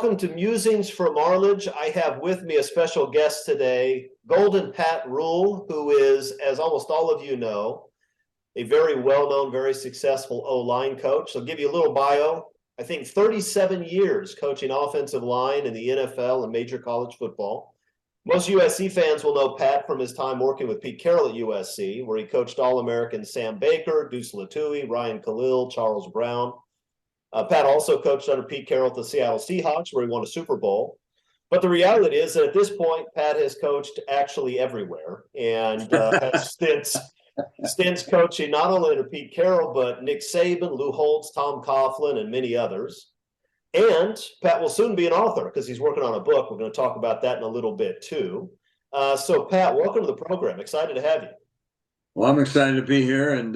welcome to Musings from Arledge. I have with me a special guest today, Golden Pat Ruel, who is, as almost all of you know, a very well-known, very successful O-line coach. So I'll give you a little bio. I think 37 years coaching offensive line in the NFL and major college football. Most USC fans will know Pat from his time working with Pete Carroll at USC, where he coached All-American Sam Baker, Deuce Latui, Ryan Khalil, Charles Brown. Pat also coached under Pete Carroll at the Seattle Seahawks, where he won a Super Bowl. But the reality is that at this point, Pat has coached actually everywhere and has stints coaching not only under Pete Carroll, but Nick Saban, Lou Holtz, Tom Coughlin, and many others. And Pat will soon be an author because he's working on a book. We're going to talk about that in a little bit too. So Pat, welcome to the program. Excited to have you. Well, I'm excited to be here, and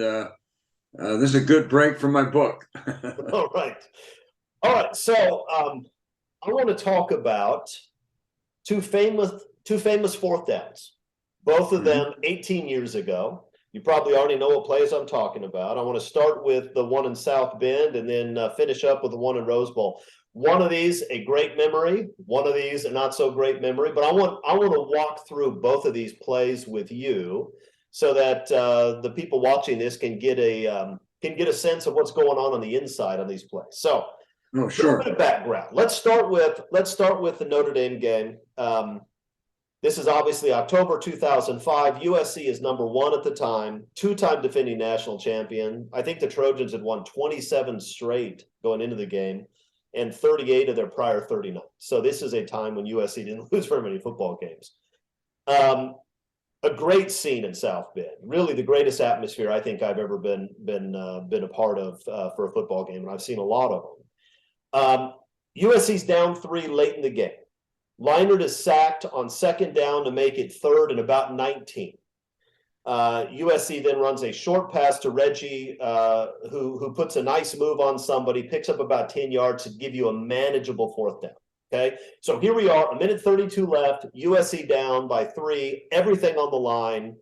this is a good break from my book. All right. So I want to talk about two famous fourth downs, both of them 18 years ago. You probably already know what plays I'm talking about. I want to start with the one in South Bend and then finish up with the one in Rose Bowl. One of these, a great memory. One of these, a not so great memory. But I want to walk through both of these plays with you so that the people watching this can get a sense of what's going on the inside on these plays. So, sure. A bit of background. Let's start with the Notre Dame game. This is obviously October 2005. USC is number one at the time, two-time defending national champion. I think the Trojans had won 27 straight going into the game and 38 of their prior 39. So this is a time when USC didn't lose very many football games. A great scene in South Bend, really the greatest atmosphere I think I've ever been a part of for a football game, and I've seen a lot of them. USC's down 3 late in the game. Leinart is sacked on second down to make it third and about 19. USC then runs a short pass to Reggie, who puts a nice move on somebody, picks up about 10 yards to give you a manageable fourth down. Okay, so here we are, a minute 32 left, USC down by 3, everything on the line,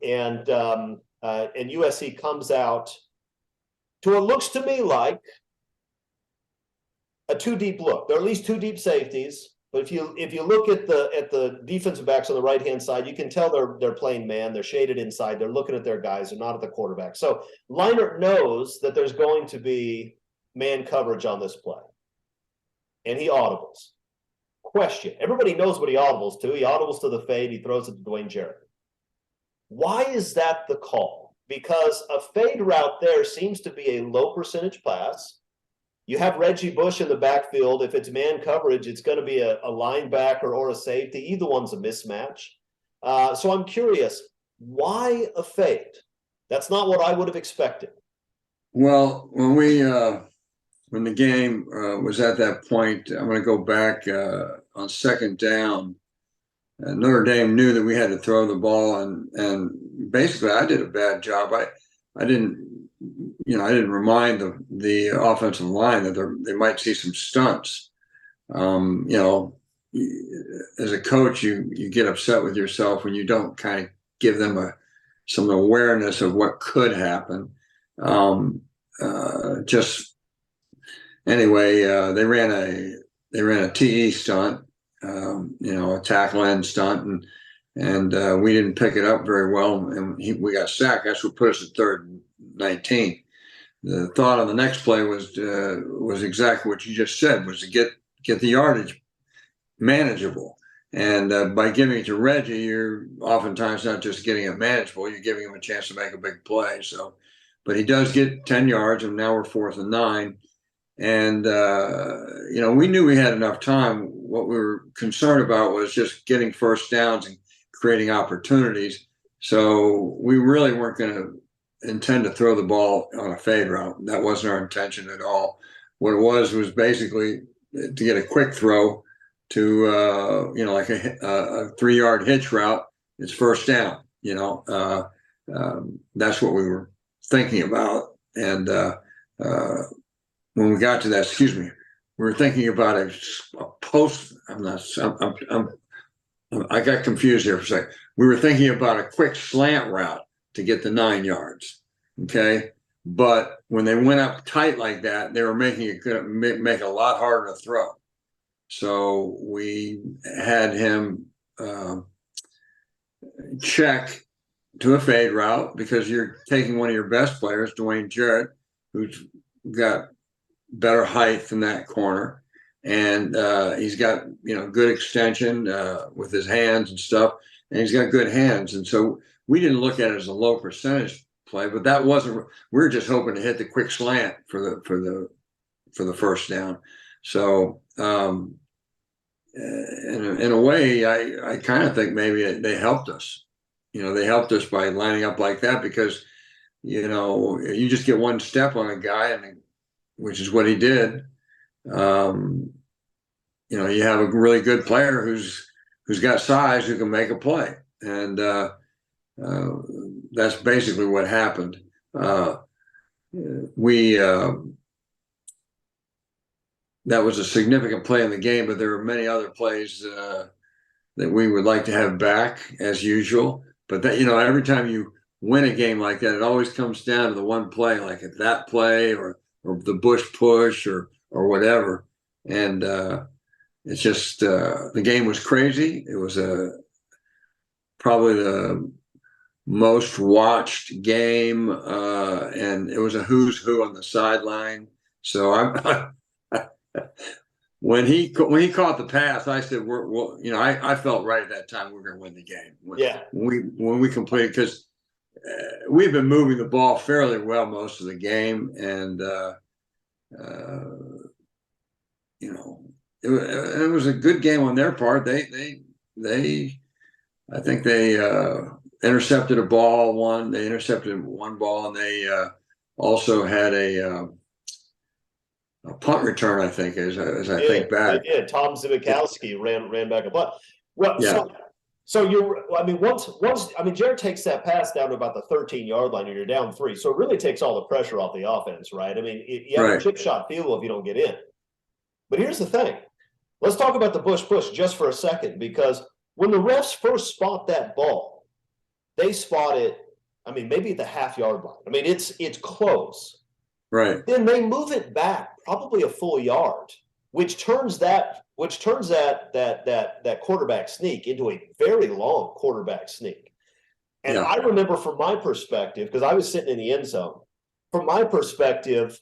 and USC comes out to what looks to me like a two-deep look. There are at least 2 deep safeties, but if you look at the defensive backs on the right-hand side, you can tell they're playing man. They're shaded inside. They're looking at their guys. They're not at the quarterback. So Leinart knows that there's going to be man coverage on this play. And he audibles. Question. Everybody knows what he audibles to. He audibles to the fade. He throws it to Dwayne Jarrett. Why is that the call? Because a fade route there seems to be a low percentage pass. You have Reggie Bush in the backfield. If it's man coverage, it's going to be a linebacker or a safety. Either one's a mismatch. So I'm curious, why a fade? That's not what I would have expected. Well, when the game was at that point, I'm going to go back on second down. Notre Dame knew that we had to throw the ball, and basically I did a bad job. I didn't remind the offensive line that they might see some stunts. As a coach, you get upset with yourself when you don't kind of give them some awareness of what could happen. Anyway, they ran a TE stunt, a tackle end stunt, and we didn't pick it up very well, and we got sacked. That's what put us at 3rd and 19. The thought on the next play was exactly what you just said, was to get the yardage manageable, and by giving it to Reggie, you're oftentimes not just getting it manageable, you're giving him a chance to make a big play. So, but he does get 10 yards, and now we're 4th and 9. And, we knew we had enough time. What we were concerned about was just getting first downs and creating opportunities. So we really weren't going to intend to throw the ball on a fade route. That wasn't our intention at all. What it was basically to get a quick throw to, like a 3-yard hitch route. It's first down, that's what we were thinking about. And, when we got to that, we were thinking about a post. I got confused here for a second. We were thinking about a quick slant route to get the 9 yards. Okay. But when they went up tight like that, they were making it make it a lot harder to throw. So we had him check to a fade route because you're taking one of your best players, Dwayne Jarrett, who's got better height than that corner. And he's got, good extension with his hands and stuff. And he's got good hands. And so we didn't look at it as a low percentage play, but that wasn't, we were just hoping to hit the quick slant for the first down. So in a way, I kind of think maybe they helped us. They helped us by lining up like that because, you just get one step on a guy, which is what he did. You have a really good player who's got size who can make a play, and that's basically what happened. That was a significant play in the game, but there are many other plays that we would like to have back as usual. But that, every time you win a game like that, it always comes down to the one play, like at that play or the Bush push or whatever. And it's just the game was crazy. It was probably the most watched game, and it was a who's who on the sideline. So when he caught the pass, I said, I felt right at that time we're going to win the game. When we completed, because we've been moving the ball fairly well most of the game, and it was a good game on their part. I think they intercepted a ball. They intercepted one ball, and they also had a punt return, I think, as I think back. Yeah, Tom Zimikowski ran back a punt. Well, yeah. So Jared takes that pass down to about the 13-yard line, and you're down 3. So it really takes all the pressure off the offense, right? I mean, you have a chip shot field goal if you don't get in. But here's the thing. Let's talk about the Bush push just for a second, because when the refs first spot that ball, they spot it, maybe at the half-yard line. It's close. Right. Then they move it back probably a full yard, which turns that quarterback sneak into a very long quarterback sneak. And I remember from my perspective, because I was sitting in the end zone, from my perspective,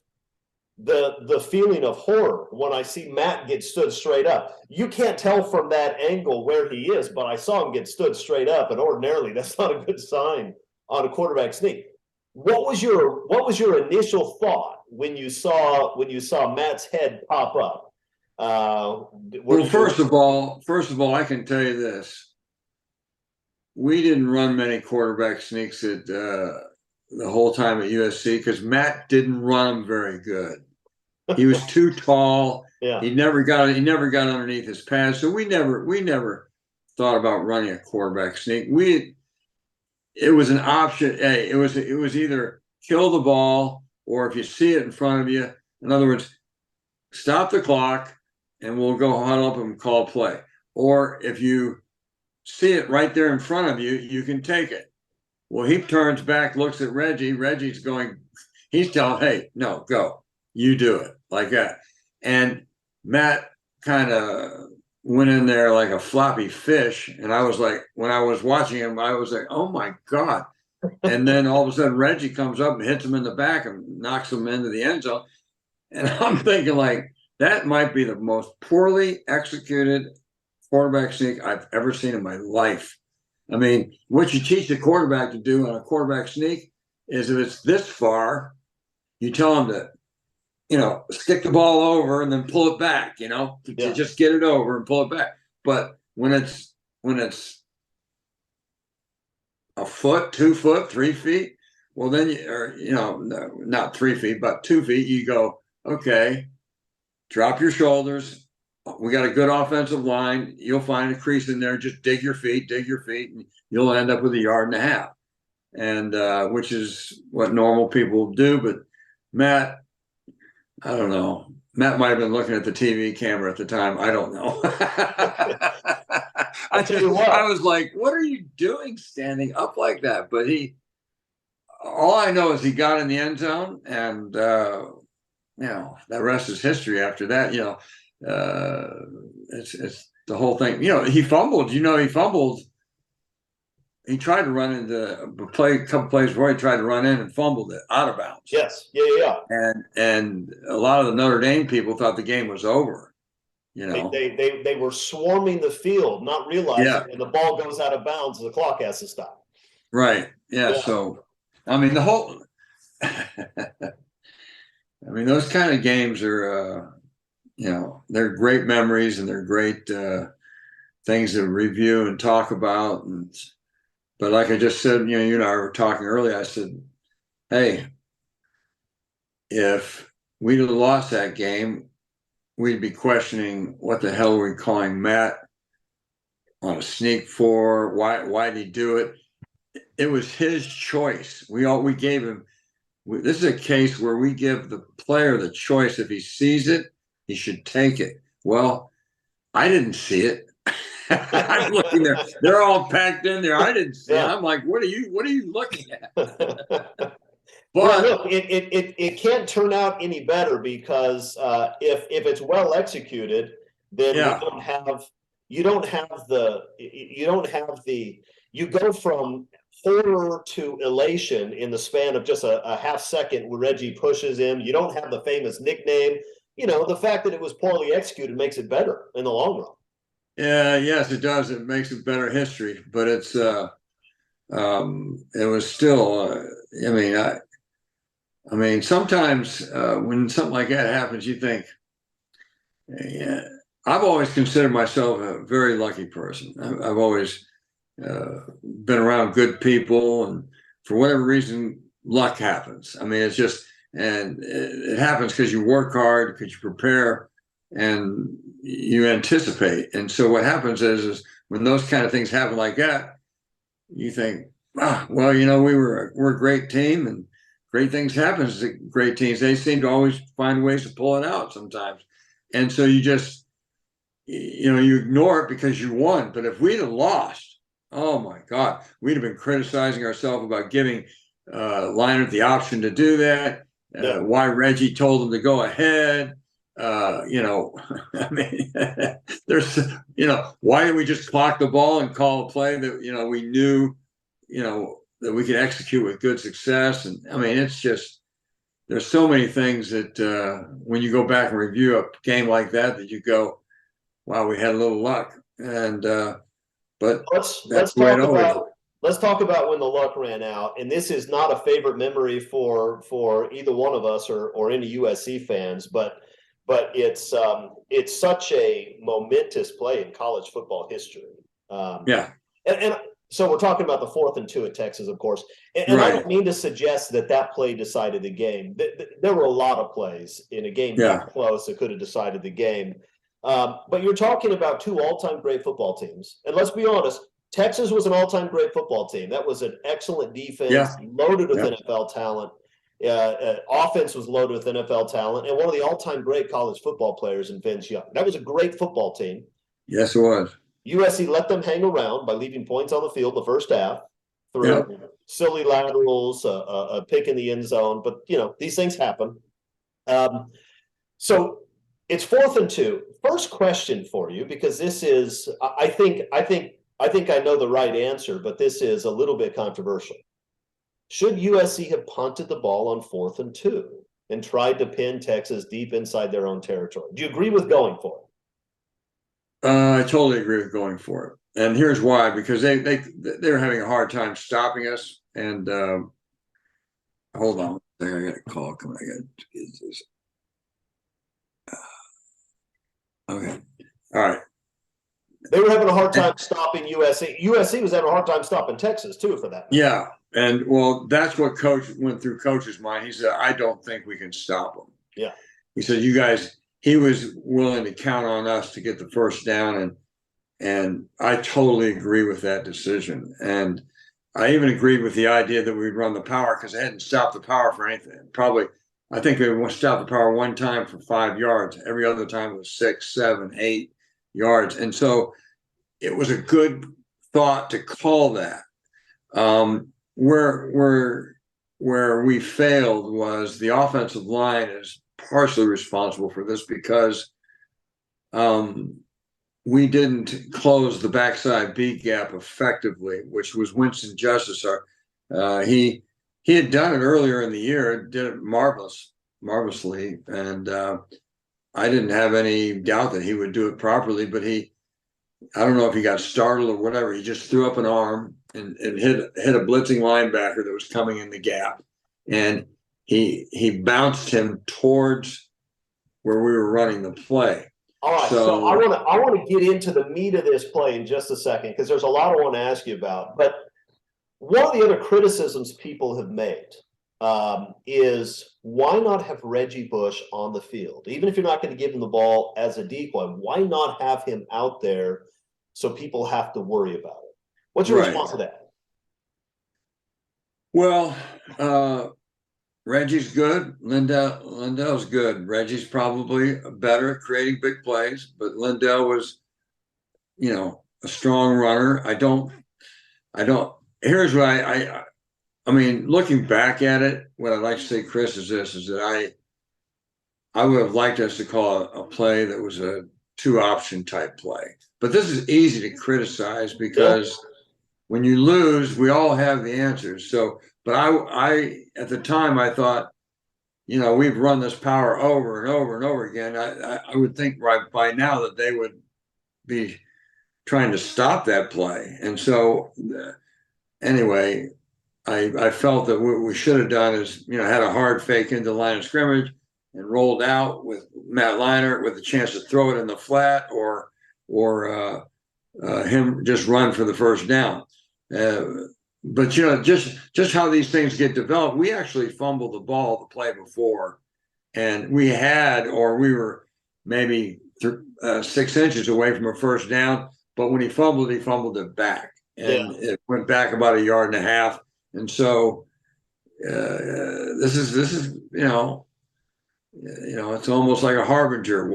the feeling of horror when I see Matt get stood straight up. You can't tell from that angle where he is, but I saw him get stood straight up, and ordinarily that's not a good sign on a quarterback sneak. What was your initial thought when you saw Matt's head pop up? Well, first of all, I can tell you this: we didn't run many quarterback sneaks at the whole time at USC because Matt didn't run them very good. He was too tall. Yeah. He never got underneath his pads, so we never thought about running a quarterback sneak. It was an option. It was either kill the ball, or if you see it in front of you, in other words, stop the clock and we'll go huddle up and call play. Or if you see it right there in front of you, you can take it. Well, he turns back, looks at Reggie. Reggie's going, he's telling, hey, no, go. You do it, like that. And Matt kind of went in there like a floppy fish. And I was like, when I was watching him, I was like, oh my God. And then all of a sudden Reggie comes up and hits him in the back and knocks him into the end zone. And I'm thinking, like, that might be the most poorly executed quarterback sneak I've ever seen in my life. What you teach the quarterback to do on a quarterback sneak is if it's this far, you tell him to, stick the ball over and then pull it back, to just get it over and pull it back. But when it's a foot, 2 foot, 3 feet, well, then not 3 feet, but 2 feet, you go, okay, drop your shoulders. We got a good offensive line. You'll find a crease in there. Just dig your feet, and you'll end up with 1.5 yards. And which is what normal people do. But Matt, I don't know. Matt might have been looking at the TV camera at the time. I don't know. I was like, what are you doing standing up like that? But all I know is he got in the end zone, and the rest is history. After that, it's the whole thing. He fumbled. He fumbled. He tried to run into a couple plays before he tried to run in and fumbled it out of bounds. Yes, yeah. And a lot of the Notre Dame people thought the game was over. They were swarming the field, not realizing when the ball goes out of bounds, the clock has to stop. Right. Yeah. So, I mean, the whole. I mean, those kind of games are, they're great memories, and they're great things to review and talk about. But like I just said, you and I were talking earlier. I said, hey, if we'd have lost that game, we'd be questioning what the hell were we calling Matt on a sneak for? Why did he do it? It was his choice. We gave him. This is a case where we give the player the choice. If he sees it, he should take it. Well, I didn't see it. I'm looking there. They're all packed in there. I didn't see it. I'm like, what are you looking at? But look, it can't turn out any better, because if it's well executed, then you go from horror to elation in the span of just a half second when Reggie pushes him. You don't have the famous nickname. The fact that it was poorly executed makes it better in the long run. Yeah, yes, it does. It makes it better history, but it was still. I mean, sometimes when something like that happens, you think, yeah. I've always considered myself a very lucky person. I've always been around good people, and for whatever reason, luck happens. I mean, it's just, and it happens because you work hard, because you prepare, and you anticipate. And so what happens is when those kind of things happen like that, you think, well, we're a great team, and great things happen to great teams. They seem to always find ways to pull it out sometimes. And so you just, you ignore it because you won. But if we'd have lost, oh my God, we'd have been criticizing ourselves about giving Leinart the option to do that. Why Reggie told him to go ahead. I mean, there's, why didn't we just clock the ball and call a play that, we knew, that we could execute with good success? And I mean, it's just, there's so many things that when you go back and review a game like that you go, wow, we had a little luck. And but let's talk about when the luck ran out. And this is not a favorite memory for either one of us or any USC fans, but it's such a momentous play in college football history. And so we're talking about the 4th and 2 at Texas, of course. And I don't mean to suggest that play decided the game. There were a lot of plays in a game that close that could have decided the game. But you're talking about 2 all-time great football teams. And let's be honest, Texas was an all-time great football team. That was an excellent defense, loaded with NFL talent. Offense was loaded with NFL talent, and one of the all-time great college football players in Vince Young. That was a great football team. Yes, it was. USC let them hang around by leaving points on the field the first half through silly laterals, a pick in the end zone. But, these things happen. So it's 4th and 2. First question for you, because this is, I think I know the right answer, but this is a little bit controversial. Should USC have punted the ball on 4th and 2 and tried to pin Texas deep inside their own territory? Do you agree with going for it? I totally agree with going for it, and here's why: because they were having a hard time stopping us. And hold on, I got a call coming. I got to get this. Okay, all right. They were having a hard time stopping USC. USC was having a hard time stopping Texas too, for that. Yeah, and well, that's what Coach went through Coach's mind. He said, "I don't think we can stop them." Yeah, he said, "You guys." He was willing to count on us to get the first down, and I totally agree with that decision. And I even agreed with the idea that we'd run the power, because they hadn't stopped the power for anything. Probably, I think they stopped the power one time for 5 yards. Every other time it was 6, 7, 8 yards. And so it was a good thought to call that. Where where we failed was the offensive line is partially responsible for this because we didn't close the backside B gap effectively, which was Winston Justice. He had done it earlier in the year, did it marvelously, and I didn't have any doubt that he would do it properly. But I don't know if he got startled or whatever. He just threw up an arm and hit a blitzing linebacker that was coming in the gap, and he bounced him towards where we were running the play. All right, so I want to get into the meat of this play in just a second because there's a lot I want to ask you about. But one of the other criticisms people have made is why not have Reggie Bush on the field? Even if you're not going to give him the ball as a decoy, why not have him out there so people have to worry about it? What's your response to that? Well, Reggie's good. Lindell's good. Reggie's probably better at creating big plays, but Lindell was, a strong runner. Here's what I mean, looking back at it, what I'd like to say, Chris, is that I would have liked us to call a play that was a 2-option type play. But this is easy to criticize because when you lose, we all have the answers. So, but I at the time I thought, we've run this power over and over and over again. I would think right by now that they would be trying to stop that play. And so, anyway, I felt that what we should have done is, had a hard fake into the line of scrimmage and rolled out with Matt Leinart with a chance to throw it in the flat or him just run for the first down. But just how these things get developed, we actually fumbled the ball the play before, and we were maybe 6 inches away from a first down. But when he fumbled it back, and it went back about 1.5 yards. And so this is it's almost like a harbinger.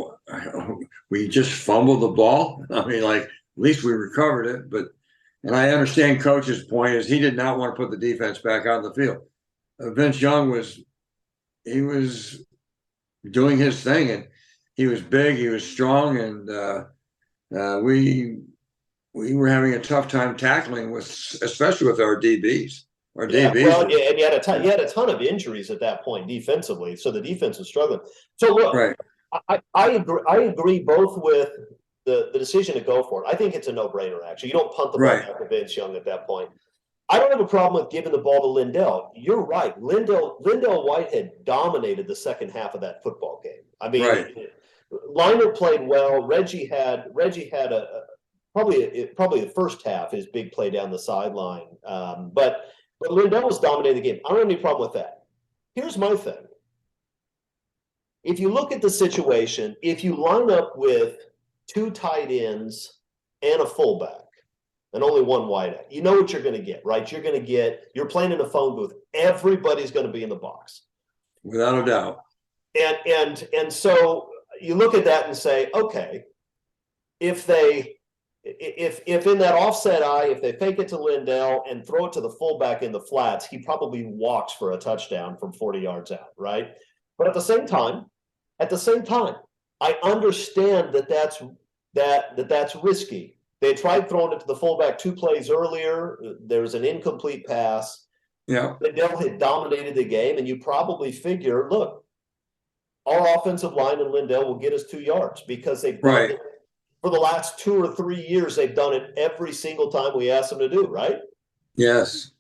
We just fumbled the ball. I mean, like at least we recovered it, but. And I understand Coach's point is he did not want to put the defense back out in the field. Vince Young was doing his thing, and he was big, he was strong, and we were having a tough time tackling especially with our DBs. And you had a ton of injuries at that point defensively, so the defense was struggling. So look, right. I agree both with the decision to go for it. I think it's a no-brainer, actually. You don't punt the ball back to Vince Young at that point. I don't have a problem with giving the ball to Lindell. You're right. Lindell Whitehead dominated the second half of that football game. I mean, Leinart played well. Reggie had probably the first half, his big play down the sideline. But Lindell was dominating the game. I don't have any problem with that. Here's my thing. If you look at the situation, if you line up with 2 tight ends and a fullback and only 1 wideout, you know what you're going to get, right? You're playing in a phone booth. Everybody's going to be in the box. Without a doubt. And so you look at that and say, okay, if in that offset eye, if they fake it to Lindell and throw it to the fullback in the flats, he probably walks for a touchdown from 40 yards out, right? But at the same time, I understand that's risky. They tried throwing it to the fullback 2 plays earlier. There was an incomplete pass. Lindell had dominated the game, and you probably figure, look, our offensive line and Lindell will get us 2 yards because they've done it for the last 2 or 3 years. They've done it every single time we ask them to do, right? Yes.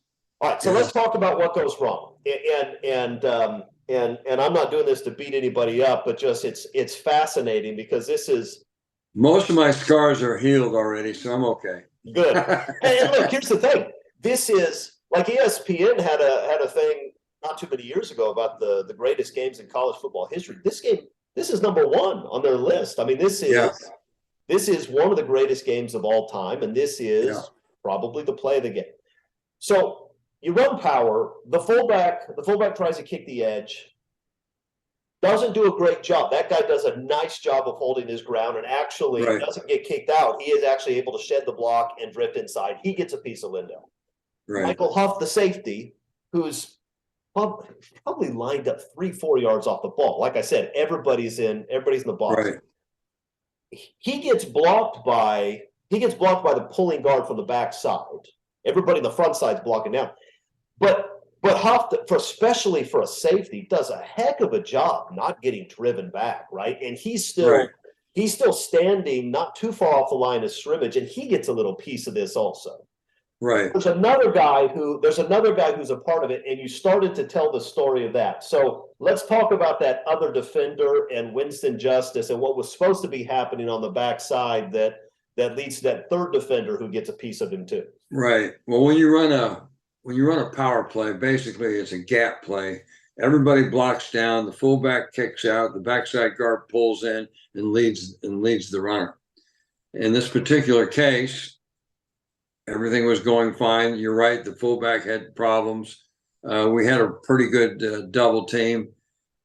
All right, so let's talk about what goes wrong. And I'm not doing this to beat anybody up, but just it's fascinating because this is. Most of my scars are healed already, so I'm okay. Good. And look, here's the thing. This is like ESPN had a thing not too many years ago about the greatest games in college football history. This is number 1 on their list. I mean, this is one of the greatest games of all time, and this is probably the play of the game. So you run power. The fullback tries to kick the edge. Doesn't do a great job. That guy does a nice job of holding his ground and actually doesn't get kicked out. He is actually able to shed the block and drift inside. He gets a piece of Lindell. Michael Huff, the safety, who's probably lined up 3-4 yards off the ball. Like I said, everybody's in the box. Right. He gets blocked by the pulling guard from the backside. Everybody in the front side's blocking down. But Huff, especially for a safety, does a heck of a job not getting driven back, right? And he's still standing not too far off the line of scrimmage, and he gets a little piece of this also. Right. There's another guy who's a part of it, and you started to tell the story of that. So let's talk about that other defender and Winston Justice and what was supposed to be happening on the backside that leads to that third defender who gets a piece of him too. Right. Well, when you run a power play, basically it's a gap play. Everybody blocks down, the fullback kicks out, the backside guard pulls in and leads the runner. In this particular case, everything was going fine. You're right, the fullback had problems. We had a pretty good double team,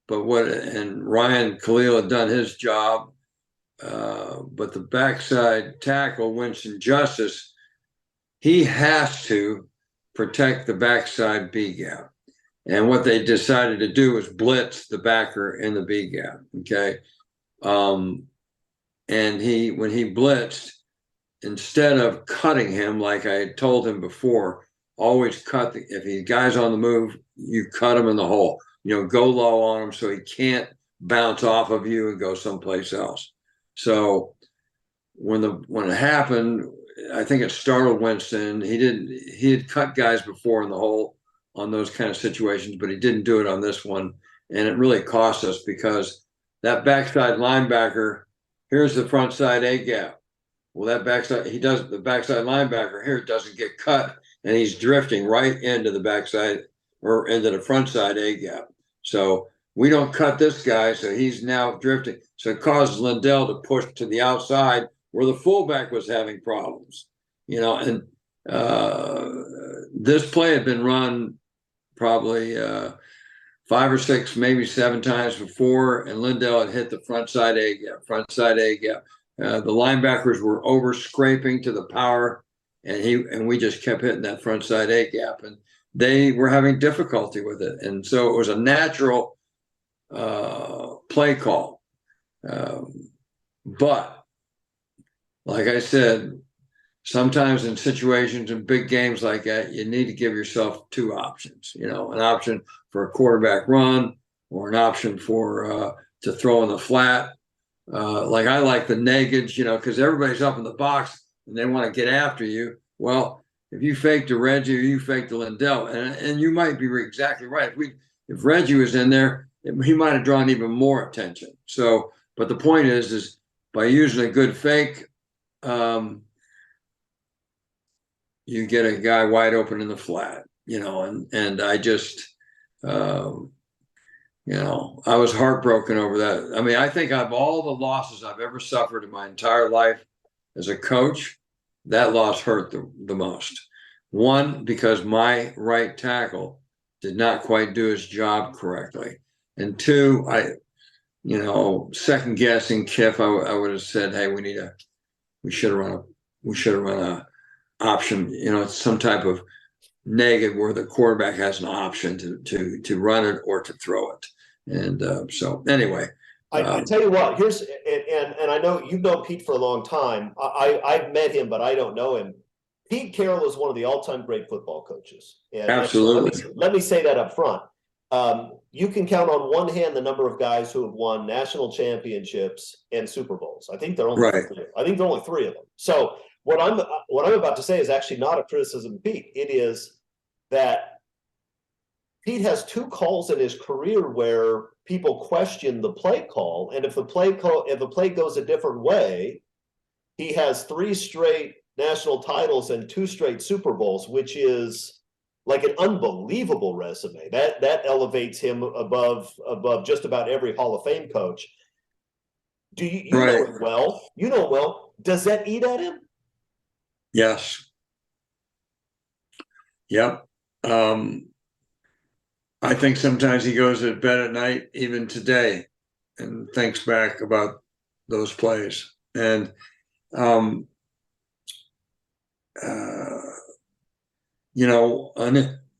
and Ryan Khalil had done his job. But the backside tackle, Winston Justice, he has to protect the backside B gap. And what they decided to do was blitz the backer in the B gap. Okay. And when he blitzed, instead of cutting him like I had told him before, always if the guy's on the move, you cut him in the hole. Go low on him so he can't bounce off of you and go someplace else. So when it happened, I think it startled Winston. He had cut guys before in the hole on those kind of situations, but he didn't do it on this one. And it really cost us because that backside linebacker, here's the front side A gap. Well, the backside linebacker here doesn't get cut, and he's drifting right into the backside or into the front side A gap. So we don't cut this guy, so he's now drifting. So it causes Lindell to push to the outside where the fullback was having problems. And this play had been run probably 5 or 6, maybe 7 times before, and Lindell had hit the front side A gap. The linebackers were over scraping to the power, and we just kept hitting that front side A gap, and they were having difficulty with it. And so it was a natural play call. But like I said, sometimes in situations in big games like that, you need to give yourself 2 options, an option for a quarterback run or an option for to throw in the flat. Like I like the negatives, because everybody's up in the box and they want to get after you. Well, if you fake to Reggie or you fake to Lindell, and you might be exactly right. If Reggie was in there, he might have drawn even more attention. So, but the point is by using a good fake, you get a guy wide open in the flat, and I just, I was heartbroken over that. I mean, I think of all the losses I've ever suffered in my entire life as a coach, that loss hurt the most. One, because my right tackle did not quite do his job correctly. And 2, second guessing Kiff, I would have said, hey, we should have run a option, some type of negative where the quarterback has an option to run it or to throw it. And so anyway, I tell you what, and I know you've known Pete for a long time. I've met him, but I don't know him. Pete Carroll is one of the all-time great football coaches. And absolutely. So let me say that up front. You can count on one hand the number of guys who have won national championships and Super Bowls. I think there are only right. 3. I think there are only 3 of them. So what I'm about to say is actually not a criticism of Pete. It is that Pete has 2 calls in his career where people question the play call, and if the play goes a different way, he has 3 straight national titles and 2 straight Super Bowls, which is like an unbelievable resume. That elevates him above just about every Hall of Fame coach. Do you right. know him well? You know him well. Does that eat at him? Yes. Yep. I think sometimes he goes to bed at night, even today, and thinks back about those plays. And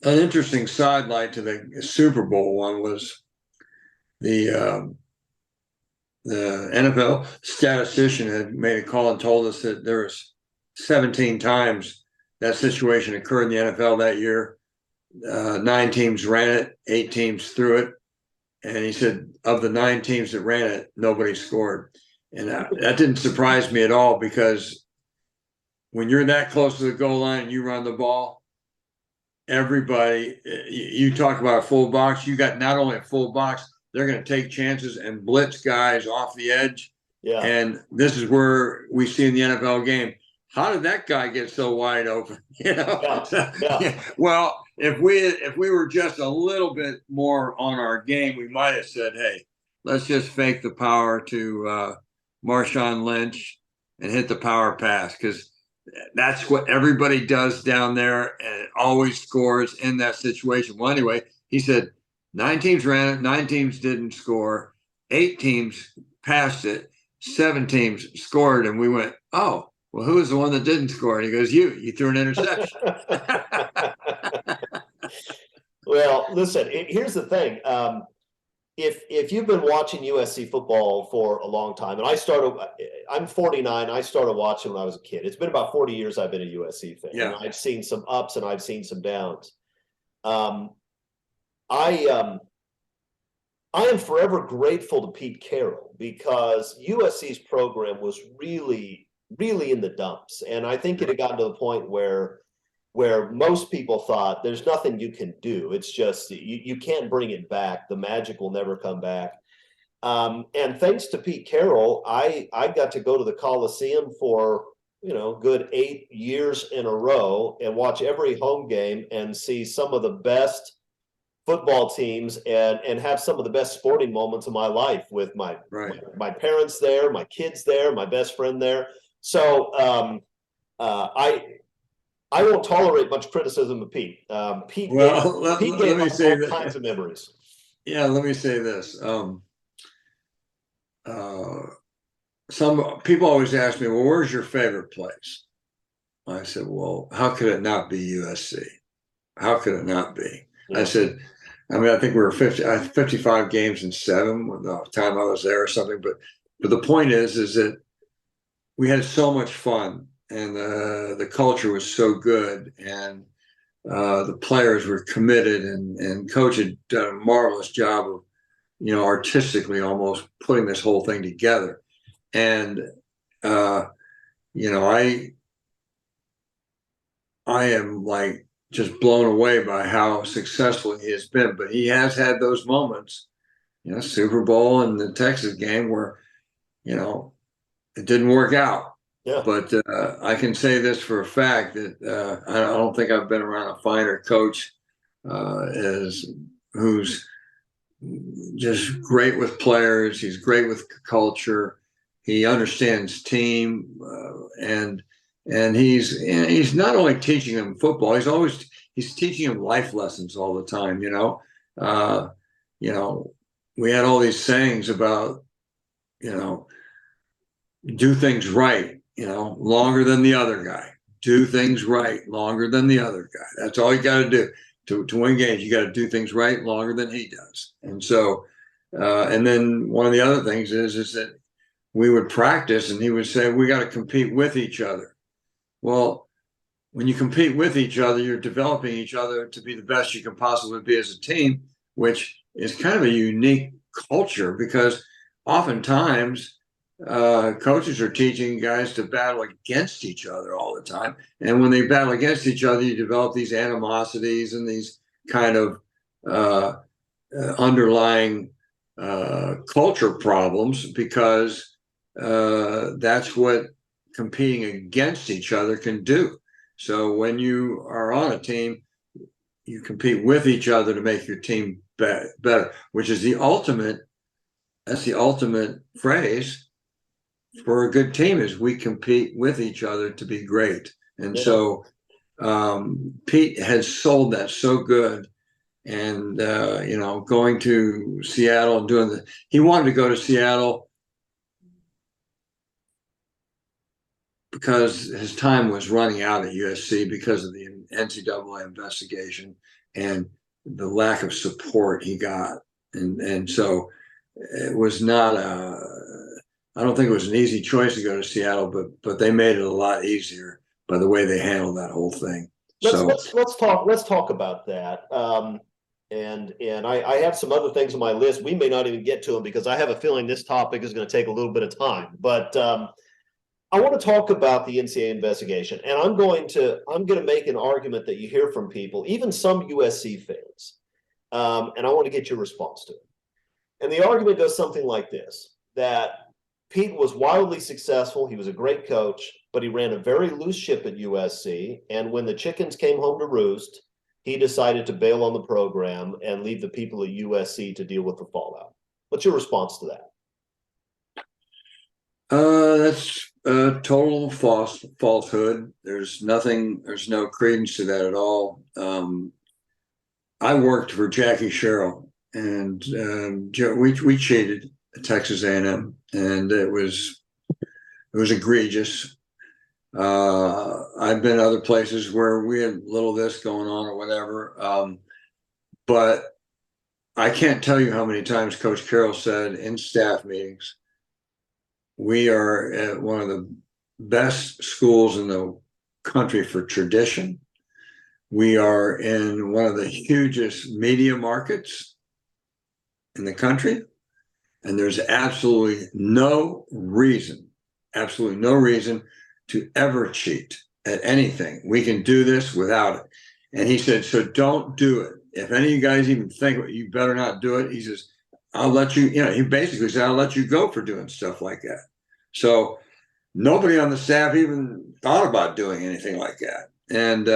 An interesting sidelight to the Super Bowl one was the NFL statistician had made a call and told us that there was 17 times that situation occurred in the NFL that year. 9 teams ran it, 8 teams threw it. And he said, of the 9 teams that ran it, nobody scored. And that didn't surprise me at all, because when you're that close to the goal line and you run the ball, everybody, you talk about a full box, you got not only a full box, they're going to take chances and blitz guys off the edge. Yeah. And this is where we see in the NFL game, how did that guy get so wide open? Yeah. Well, if we were just a little bit more on our game, we might have said, hey, let's just fake the power to Marshawn Lynch and hit the power pass, because that's what everybody does down there, and it always scores in that situation. Well, anyway, he said 9 teams ran it, 9 teams didn't score, 8 teams passed it, 7 teams scored, and we went, oh, well, who was the one that didn't score? And he goes, you threw an interception. Well, listen, here's the thing. If you've been watching USC football for a long time, and I'm 49, I started watching when I was a kid. It's been about 40 years I've been a USC fan. Yeah. And I've seen some ups and I've seen some downs. I am forever grateful to Pete Carroll, because USC's program was really, really in the dumps. And I think it had gotten to the point where most people thought there's nothing you can do. It's just you can't bring it back. The magic will never come back. And thanks to Pete Carroll, I got to go to the Coliseum for good 8 years in a row and watch every home game and see some of the best football teams and have some of the best sporting moments of my life with my parents there, my kids there, my best friend there. So I won't tolerate much criticism of Pete. Pete gave all kinds of memories. Yeah, let me say this. Some people always ask me, well, where's your favorite place? I said, well, how could it not be USC? How could it not be? Yeah. I said, I think we were 55 games in 7 with the time I was there or something. But the point is that we had so much fun, and the culture was so good, and the players were committed, and coach had done a marvelous job of, artistically almost putting this whole thing together. And, I am like just blown away by how successful he has been, but he has had those moments, Super Bowl and the Texas game where, it didn't work out. Yeah. But I can say this for a fact that I don't think I've been around a finer coach who's just great with players. He's great with culture. He understands team, and he's not only teaching them football. He's teaching them life lessons all the time. We had all these sayings about, do things right, longer than the other guy. Do things right longer than the other guy. That's all you got to do to win games. You got to do things right longer than he does. And so, and then one of the other things is that we would practice, and he would say, we got to compete with each other. Well, when you compete with each other, you're developing each other to be the best you can possibly be as a team, which is kind of a unique culture, because oftentimes coaches are teaching guys to battle against each other all the time. And when they battle against each other, you develop these animosities and these kind of underlying culture problems, because that's what competing against each other can do. So when you are on a team, you compete with each other to make your team better, which is that's the ultimate phrase for a good team, is we compete with each other to be great. And so Pete has sold that so good. And, going to Seattle and he wanted to go to Seattle because his time was running out at USC because of the NCAA investigation and the lack of support he got. And so it was not I don't think it was an easy choice to go to Seattle, but they made it a lot easier by the way they handled that whole thing. Let's talk about that. And I have some other things on my list. We may not even get to them because I have a feeling this topic is going to take a little bit of time. But I want to talk about the NCAA investigation, and I'm going to make an argument that you hear from people, even some USC fans, and I want to get your response to it. And the argument goes something like this: that Pete was wildly successful. He was a great coach, but he ran a very loose ship at USC. And when the chickens came home to roost, he decided to bail on the program and leave the people at USC to deal with the fallout. What's your response to that? That's a total falsehood. There's no credence to that at all. I worked for Jackie Sherrill, and we cheated at Texas A&M, and it was egregious. I've been other places where we had a little of this going on or whatever, but I can't tell you how many times Coach Carroll said in staff meetings, we are at one of the best schools in the country for tradition. We are in one of the hugest media markets in the country. And there's absolutely no reason to ever cheat at anything. We can do this without it. And he said, so don't do it. If any of you guys even think you better not do it, he says, I'll let you, he basically said, I'll let you go for doing stuff like that. So nobody on the staff even thought about doing anything like that. And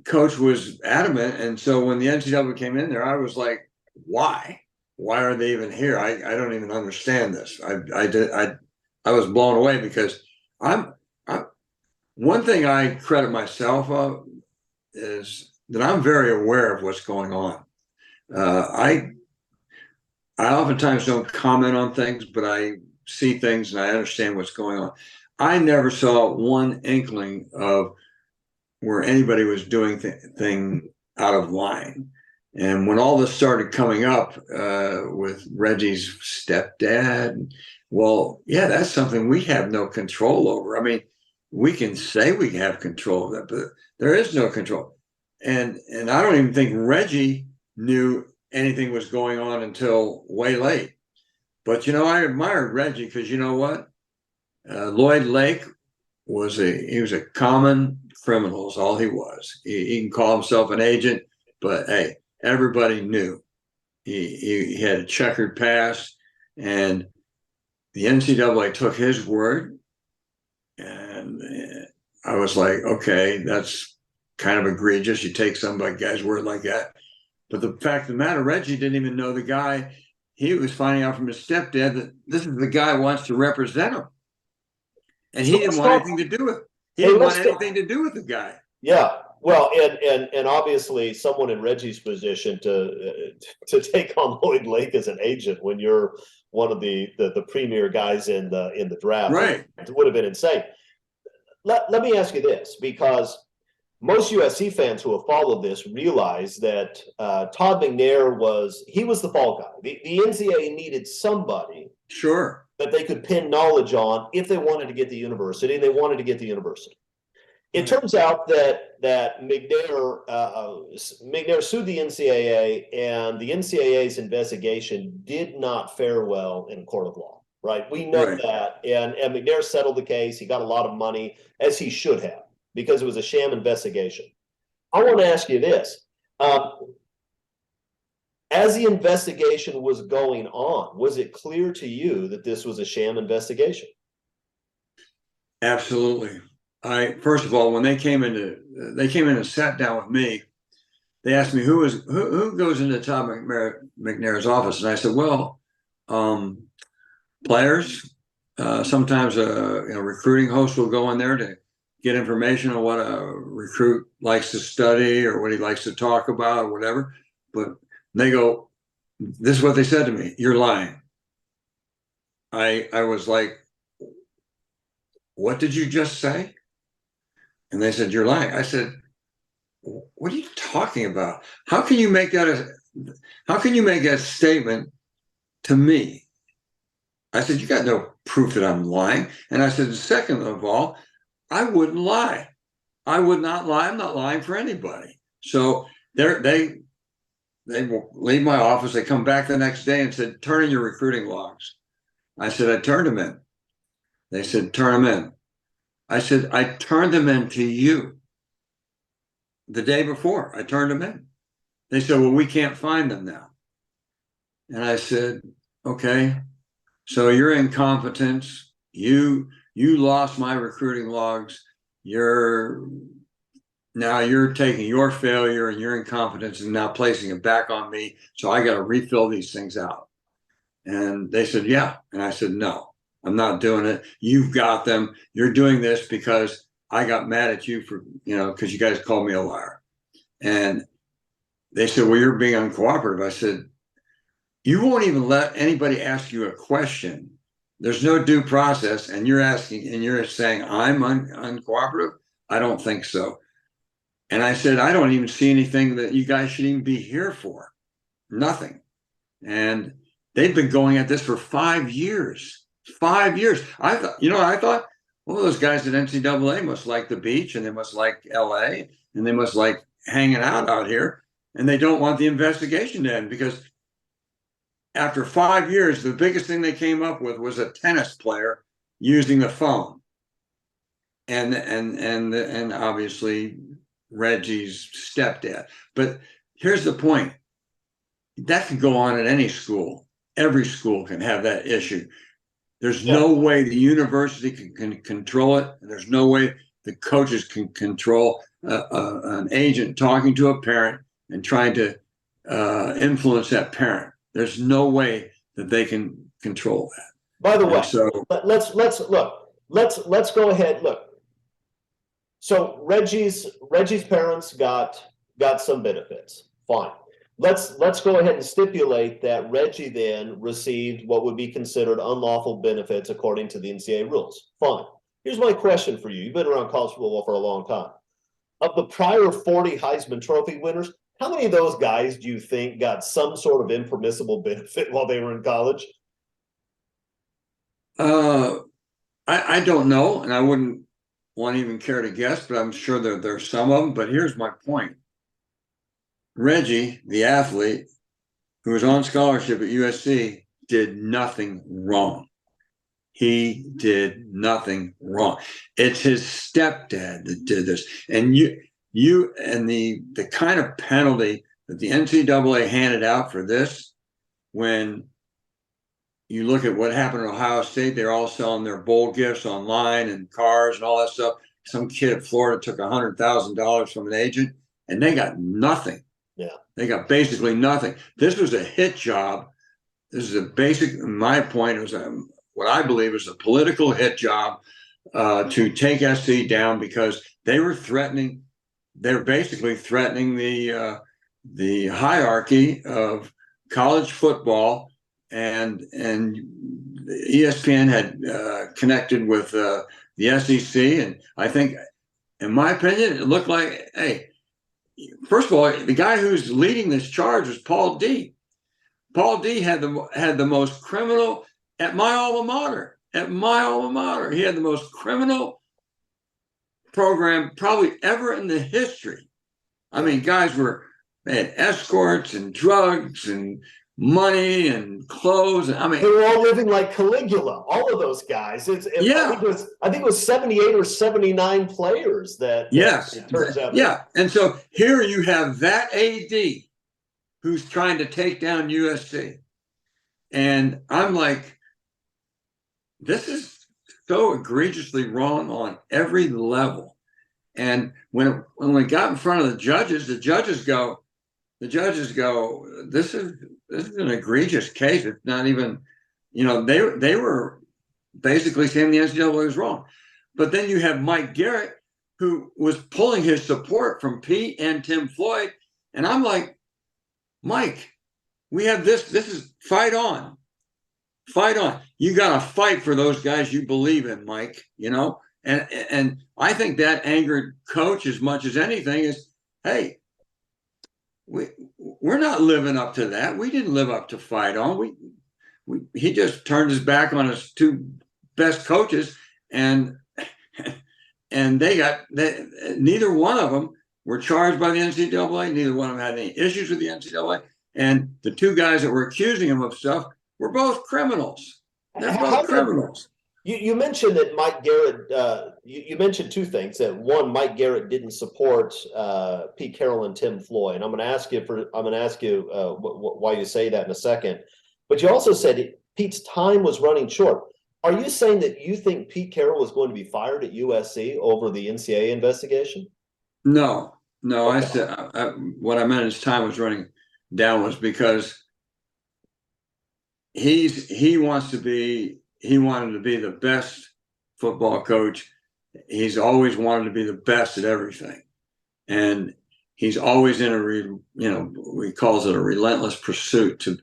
Coach was adamant. And so when the NCAA came in there, I was like, why? Why are they even here? I don't even understand this. I was blown away because one thing I credit myself of is that I'm very aware of what's going on. I oftentimes don't comment on things, but I see things and I understand what's going on. I never saw one inkling of where anybody was doing thing out of line. And when all this started coming up with Reggie's stepdad, well, yeah, that's something we have no control over. I mean, we can say we have control of that, but there is no control. And I don't even think Reggie knew anything was going on until way late. But, I admired Reggie because you know what? Lloyd Lake was a common criminal is all he was. He can call himself an agent, but hey, everybody knew he had a checkered past, and the NCAA took his word, and I was like, okay, that's kind of egregious. You take somebody guy's word like that. But the fact of the matter, Reggie didn't even know the guy. He was finding out from his stepdad that this is the guy who wants to represent him, and he didn't want anything to do with it. He didn't want anything to do with the guy. Yeah. Well, and obviously someone in Reggie's position to take on Lloyd Lake as an agent when you're one of the premier guys in the draft, right? It would have been insane. Let me ask you this, because most USC fans who have followed this realize that Todd McNair was the fall guy. The NCAA needed somebody, sure, that they could pin knowledge on if they wanted to get the university, and they wanted to get the university. It turns out that McNair sued the NCAA, and the NCAA's investigation did not fare well in a court of law. Right? We know that, and McNair settled the case. He got a lot of money, as he should have, because it was a sham investigation. I want to ask you this: as the investigation was going on, was it clear to you that this was a sham investigation? Absolutely. First of all, when they came in and sat down with me, they asked me who goes into Todd McNair's office, and I said, well, players. Sometimes a recruiting host will go in there to get information on what a recruit likes to study or what he likes to talk about or whatever. But they go, this is what they said to me: you're lying. I was like, what did you just say? And they said, you're lying. I said, what are you talking about? How can you make that statement to me? I said, you got no proof that I'm lying. And I said, second of all, I wouldn't lie. I would not lie. I'm not lying for anybody. So they will leave my office. They come back the next day and said, turn in your recruiting logs. I said, I turned them in. They said, turn them in. I said, I turned them in to you the day before. I turned them in. They said, well, we can't find them now. And I said, okay, so you're incompetence. You lost my recruiting logs. Now you're taking your failure and your incompetence and now placing it back on me. So I got to refill these things out. And they said, yeah. And I said, no, I'm not doing it. You've got them. You're doing this because I got mad at you for, because you guys called me a liar. And they said, well, you're being uncooperative. I said, you won't even let anybody ask you a question. There's no due process. And you're saying I'm uncooperative? I don't think so. And I said, I don't even see anything that you guys should even be here for. Nothing. And they've been going at this for 5 years. 5 years. I thought, well, those guys at NCAA must like the beach and they must like LA and they must like hanging out here. And they don't want the investigation to end because after 5 years, the biggest thing they came up with was a tennis player using the phone. And obviously Reggie's stepdad. But here's the point. That could go on at any school. Every school can have that issue. There's no way the university can control it. There's no way the coaches can control an agent talking to a parent and trying to influence that parent. There's no way that they can control that. By the way, so let's look. Let's go ahead. Look. So Reggie's parents got some benefits. Fine. Let's go ahead and stipulate that Reggie then received what would be considered unlawful benefits according to the NCAA rules. Fine. Here's my question for you. You've been around college football for a long time. Of the prior 40 Heisman Trophy winners, how many of those guys do you think got some sort of impermissible benefit while they were in college? I don't know, and I wouldn't want to even care to guess, but I'm sure there's some of them. But here's my point. Reggie, the athlete, who was on scholarship at USC, did nothing wrong. He did nothing wrong. It's his stepdad that did this. And you and the kind of penalty that the NCAA handed out for this, when you look at what happened at Ohio State, they're all selling their bowl gifts online and cars and all that stuff. Some kid at Florida took $100,000 from an agent and they got nothing. Yeah. They got basically nothing. This was a hit job. This is a basic, my point, it was what I believe is a political hit job to take SC down because they were threatening, they're basically threatening the hierarchy of college football, and ESPN had connected with the SEC, and I think, in my opinion, it looked like, hey, first of all, the guy who's leading this charge was Paul D. Paul D had the most criminal at my alma mater. At my alma mater, he had the most criminal program probably ever in the history. I mean, guys they had escorts and drugs and money and clothes. And I mean, they were all living like Caligula. All of those guys. Yeah, I think it was 78 or 79 players that. Yes, it turns out. Yeah, and so here you have that AD who's trying to take down USC, and I'm like, this is so egregiously wrong on every level. And when we got in front of the judges go, this is an egregious case. It's not even, they were basically saying the NCAA was wrong. But then you have Mike Garrett, who was pulling his support from Pete and Tim Floyd. And I'm like, Mike, we have this is fight on. Fight on. You got to fight for those guys you believe in, Mike. And I think that angered coach as much as anything is, hey, we're not living up to that. We didn't live up to fight on. He just turned his back on his two best coaches, and neither one of them were charged by the NCAA. Neither one of them had any issues with the NCAA. And the two guys that were accusing him of stuff were both criminals. They're both criminals. You mentioned that Mike Garrett. You mentioned two things. That one, Mike Garrett didn't support Pete Carroll and Tim Floyd. I'm going to ask you why you say that in a second. But you also said Pete's time was running short. Are you saying that you think Pete Carroll was going to be fired at USC over the NCAA investigation? No. Okay. I said what I meant his time was running down was because he wanted to be the best football coach. He's always wanted to be the best at everything, and he's always in he calls it a relentless pursuit to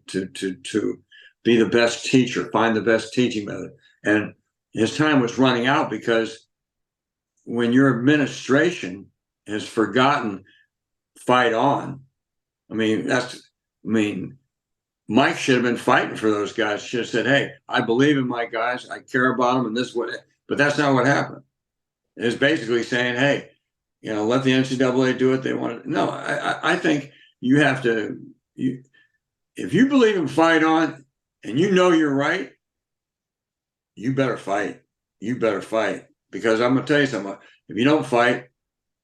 be the best teacher, find the best teaching method. And his time was running out because when your administration has forgotten fight on, Mike should have been fighting for those guys. Should have said, hey, I believe in my guys. I care about them. And this way, but that's not what happened. It's basically saying, hey, let the NCAA do what they want. No, I think you have to, if you believe in fight on and you're right, you better fight. You better fight. Because I'm going to tell you something. If you don't fight,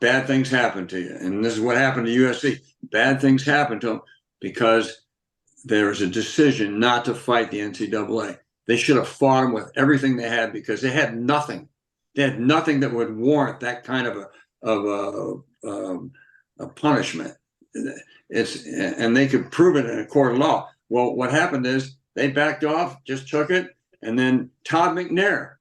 bad things happen to you. And this is what happened to USC. Bad things happen to them because there was a decision not to fight the NCAA. They should have fought them with everything they had because they had nothing. They had nothing that would warrant that kind of a punishment. And they could prove it in a court of law. Well, what happened is they backed off, just took it, and then Todd McNair,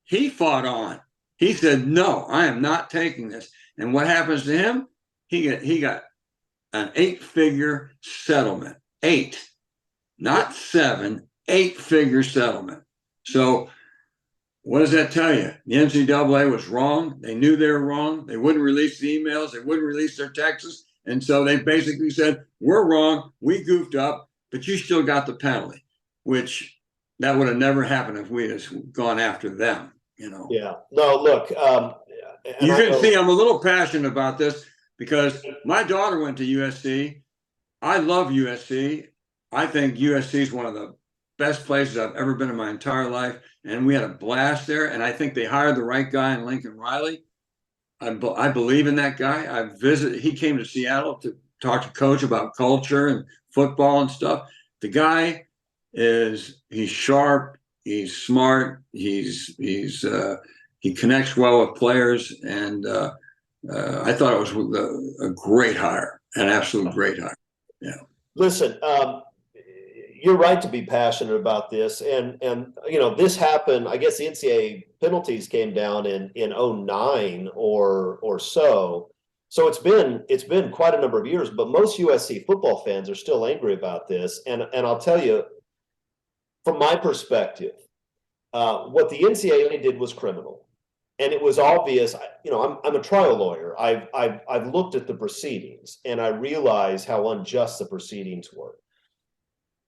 he fought on. He said, "No, I am not taking this." And what happens to him? He got an 8-figure settlement. 8, not 7, 8-figure settlement. So what does that tell you? The NCAA was wrong. They knew they were wrong. They wouldn't release the emails. They wouldn't release their texts. And so they basically said, we're wrong. We goofed up, but you still got the penalty, which that would have never happened if we had gone after them, Yeah. No, look. You can see I'm a little passionate about this because my daughter went to USC. I love USC. I think USC is one of the best places I've ever been in my entire life. And we had a blast there. And I think they hired the right guy in Lincoln Riley. I believe in that guy. He came to Seattle to talk to Coach about culture and football and stuff. The guy he's sharp. He's smart. He connects well with players. And I thought it was a great hire, an absolute great hire. Yeah. Listen, you're right to be passionate about this, and this happened. I guess the NCAA penalties came down in 2009 or so. So it's been quite a number of years. But most USC football fans are still angry about this, and I'll tell you, from my perspective, what the NCAA did was criminal. And it was obvious, I'm a trial lawyer. I've looked at the proceedings and I realize how unjust the proceedings were.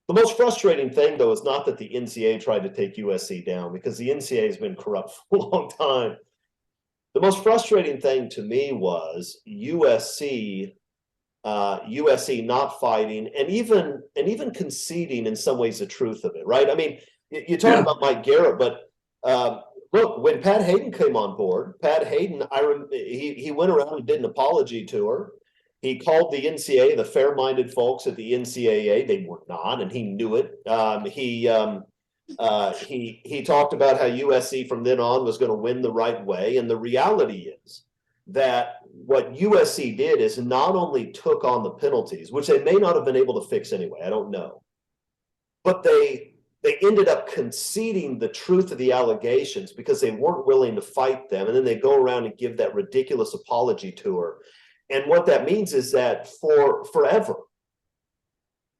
The most frustrating thing, though, is not that the NCAA tried to take USC down, because the NCAA has been corrupt for a long time. The most frustrating thing to me was USC not fighting and even conceding in some ways the truth of it, right? I mean, you talk about Mike Garrett, but look, when Pat Hayden came on board, Pat Hayden, he went around and did an apology tour. He called the NCAA the fair-minded folks at the NCAA. They were not, and he knew it. He talked about how USC from then on was going to win the right way. And the reality is that what USC did is not only took on the penalties, which they may not have been able to fix anyway, I don't know, but they ended up conceding the truth of the allegations because they weren't willing to fight them. And then they go around and give that ridiculous apology tour. And what that means is that for forever,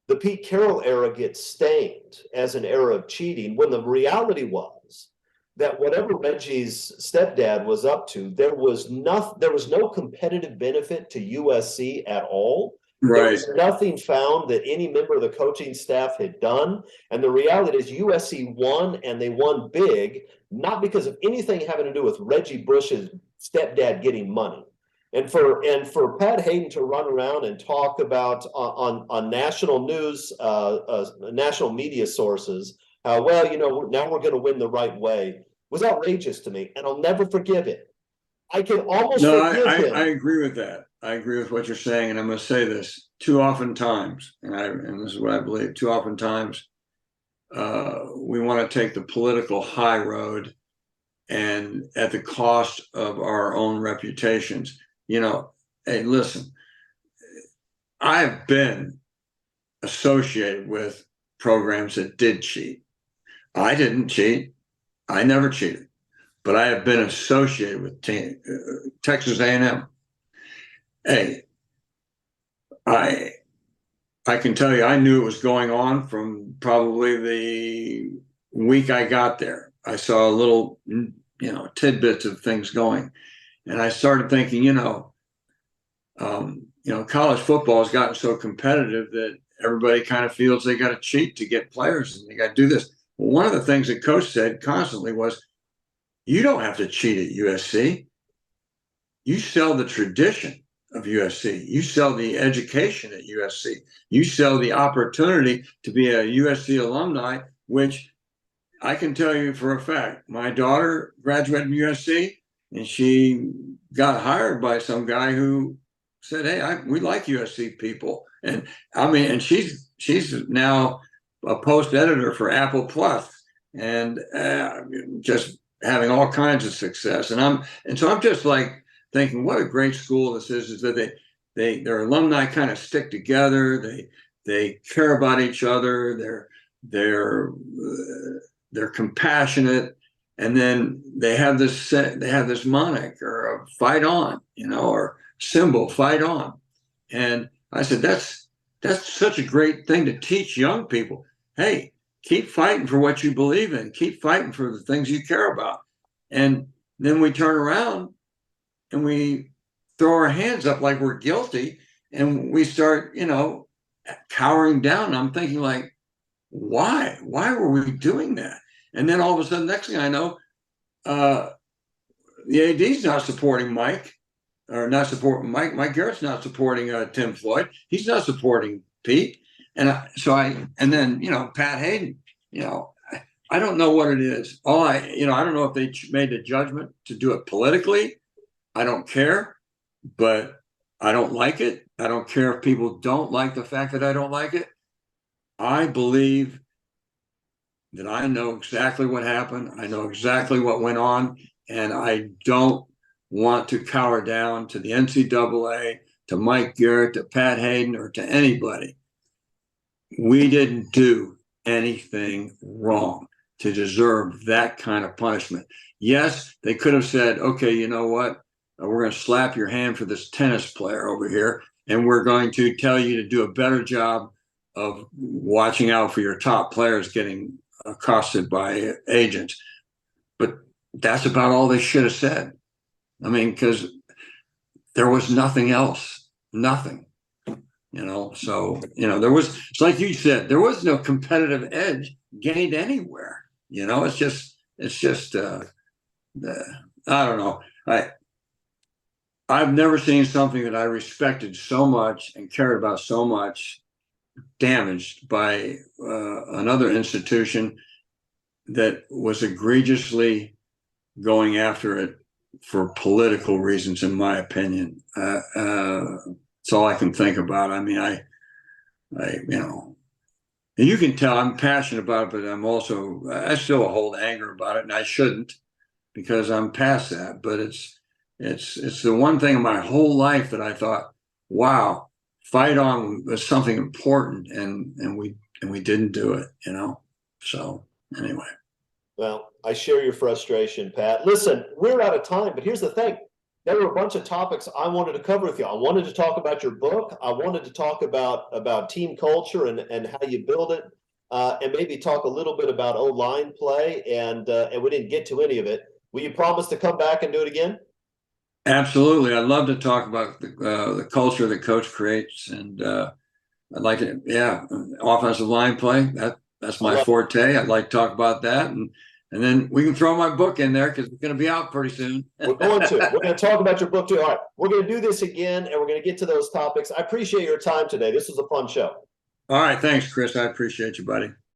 the Pete Carroll era gets stained as an era of cheating, when the reality was that whatever Reggie's stepdad was up to, there was no competitive benefit to USC at all. There Right. was nothing found that any member of the coaching staff had done. And the reality is USC won, and they won big, not because of anything having to do with Reggie Bush's stepdad getting money. And for Pat Hayden to run around and talk about on national news, national media sources, well, now we're going to win the right way, was outrageous to me, and I'll never forgive it. I can almost forgive him. I agree with that. I agree with what you're saying, and I'm going to say this: too often times, and this is what I believe. Too often times, we want to take the political high road, and at the cost of our own reputations. Hey, listen, I've been associated with programs that did cheat. I didn't cheat. I never cheated, but I have been associated with Texas A&M. Hey, I can tell you, I knew it was going on from probably the week I got there. I saw a little, tidbits of things going, and I started thinking, college football has gotten so competitive that everybody kind of feels they got to cheat to get players, and they got to do this. Well, one of the things that Coach said constantly was, you don't have to cheat at USC. You sell the tradition of USC. You sell the education at USC. You sell the opportunity to be a USC alumni, which I can tell you for a fact. My daughter graduated from USC, and she got hired by some guy who said, "Hey, we like USC people." And she's now a post editor for Apple Plus, and just having all kinds of success. And so I'm just like thinking, what a great school this is that their alumni kind of stick together. They care about each other. They're compassionate, and then they have this moniker of "fight on," or symbol, "fight on." And I said, that's such a great thing to teach young people. Hey, keep fighting for what you believe in. Keep fighting for the things you care about. And then we turn around and we throw our hands up like we're guilty, and we start, cowering down. I'm thinking, like, why were we doing that? And then all of a sudden, next thing I know, the AD's not supporting Mike, or not supporting Mike. Mike Garrett's not supporting Tim Floyd. He's not supporting Pete. And then Pat Hayden. I don't know what it is. I don't know if they made the judgment to do it politically. I don't care, but I don't like it. I don't care if people don't like the fact that I don't like it. I believe that I know exactly what happened. I know exactly what went on, and I don't want to cower down to the NCAA, to Mike Garrett, to Pat Hayden, or to anybody. We didn't do anything wrong to deserve that kind of punishment. Yes, they could have said, okay, you know what? We're going to slap your hand for this tennis player over here, and we're going to tell you to do a better job of watching out for your top players getting accosted by agents. But that's about all they should have said. Because there was nothing else, nothing, so, it's like you said, there was no competitive edge gained anywhere. It's just, I don't know. I've never seen something that I respected so much and cared about so much damaged by another institution that was egregiously going after it for political reasons, in my opinion. That's all I can think about. You can tell I'm passionate about it, but I still hold anger about it, and I shouldn't, because I'm past that. But it's the one thing in my whole life that I thought, wow, fight on was something important, and we didn't do it, So anyway. Well, I share your frustration, Pat. Listen, we're out of time, but here's the thing. There were a bunch of topics I wanted to cover with you. I wanted to talk about your book. I wanted to talk about team culture and how you build it. and maybe talk a little bit about O-line play, and we didn't get to any of it. Will you promise to come back and do it again? Absolutely. I'd love to talk about the culture that coach creates, and I'd like to, offensive line play. That's my forte. I'd like to talk about that, and then we can throw my book in there because it's going to be out pretty soon. We're going to talk about your book too. All right, we're going to do this again, and we're going to get to those topics. I appreciate your time today. This was a fun show. All right, thanks, Chris. I appreciate you, buddy.